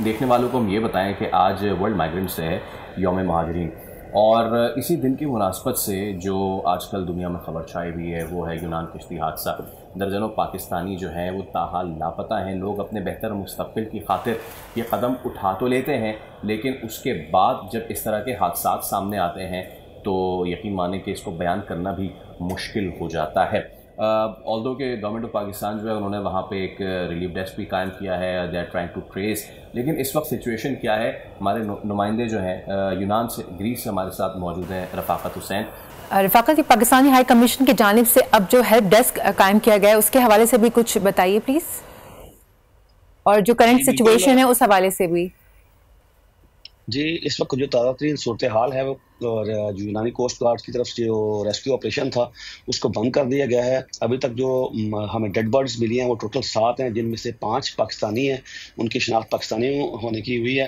دیکھنے والوں کو ہم یہ بتائیں کہ آج ورلڈ مائیگرنٹس ہے، یوم مہاجرین، اور اسی دن کی مناسبت سے جو آج کل دنیا میں خبر چھائی ہوئی ہے وہ ہے یونان کشتی حادثہ۔ درجنوں پاکستانی جو ہیں وہ تاحال لاپتہ ہیں۔ لوگ اپنے بہتر مستقبل کی خاطر یہ قدم اٹھا تو لیتے ہیں، لیکن اس کے بعد جب اس طرح کے حادثات سامنے آتے ہیں تو یقین مانیں کہ اس کو بیان کرنا بھی مشکل ہو جاتا ہے۔ آلدو کہ گورنمنٹ آف پاکستان جو ہے انہوں نے وہاں پہ ایک ریلیف ڈیسک بھی قائم کیا ہے، they are trying to trace, لیکن اس وقت سچویشن کیا ہے؟ ہمارے نمائندے جو ہیں یونان سے، گریس سے ہمارے ساتھ موجود ہیں، رفاقت حسین۔ رفاقت، پاکستانی ہائی کمیشن کی جانب سے اب جو ہیلپ ڈیسک قائم کیا گیا ہے اس کے حوالے سے بھی کچھ بتائیے پلیز، اور جو کرنٹ سچویشن ہے اس حوالے سے بھی۔ جی، اس وقت جو تازہ ترین صورتحال ہے وہ جو یونانی کوسٹ گارڈ کی طرف سے جو ریسکیو آپریشن تھا اس کو بند کر دیا گیا ہے۔ ابھی تک جو ہمیں ڈیڈ باڈیز ملی ہیں وہ ٹوٹل 7 ہیں، جن میں سے 5 پاکستانی ہیں، ان کی شناخت پاکستانی ہونے کی ہوئی ہے،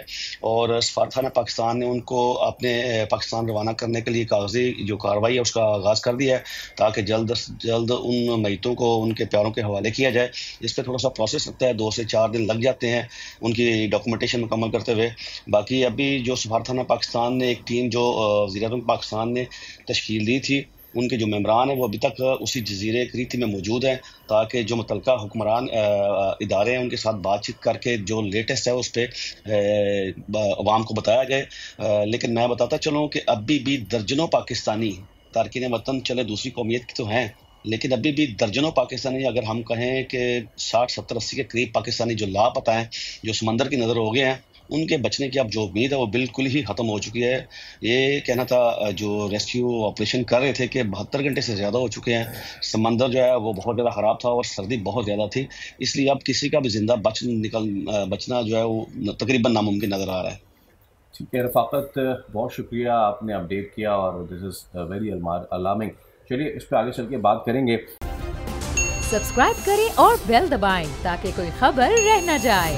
اور سفارتخانہ پاکستان نے ان کو اپنے پاکستان روانہ کرنے کے لیے کاغذی جو کارروائی ہے اس کا آغاز کر دیا ہے، تاکہ جلد جلد ان میتوں کو ان کے پیاروں کے حوالے کیا جائے۔ اس پہ تھوڑا سا پروسیس لگتا ہے، 2 سے 4 دن لگ جاتے ہیں ان کی ڈاکومنٹیشن مکمل کرتے ہوئے۔ باقی ابھی جو سفارتخانہ پاکستان نے ایک ٹیم جو وزیر اعظم پاکستان نے تشکیل دی تھی، ان کے جو ممبران ہیں وہ ابھی تک اسی جزیرے کریتی میں موجود ہیں، تاکہ جو متعلقہ حکمران ادارے ہیں ان کے ساتھ بات چیت کر کے جو لیٹسٹ ہے اس پہ عوام کو بتایا جائے۔ لیکن میں بتاتا چلوں کہ ابھی بھی درجنوں پاکستانی تارکین وطن، چلے دوسری قومیت کی تو ہیں، لیکن ابھی بھی درجنوں پاکستانی، اگر ہم کہیں کہ 60 70 80 کے قریب پاکستانی جو لاپتہ ہیں، جو سمندر کی نظر ہو گئے ہیں، ان کے بچنے کی اب جو امید ہے وہ بالکل ہی ختم ہو چکی ہے۔ یہ کہنا تھا جو ریسکیو آپریشن کر رہے تھے کہ 72 گھنٹے سے زیادہ ہو چکے ہیں، سمندر جو ہے وہ بہت زیادہ خراب تھا اور سردی بہت زیادہ تھی، اس لیے اب کسی کا بھی زندہ بچنا جو ہے وہ تقریباً ناممکن نظر آ رہا ہے۔ ٹھیک ہے رفاقت، بہت شکریہ، آپ نے اپڈیٹ کیا اور دس از ویری الارمنگ۔ چلیے اس پہ آگے چل کے بات کریں گے۔ سبسکرائب کریں اور بیل دبائیں تاکہ کوئی خبر رہ نہ جائے۔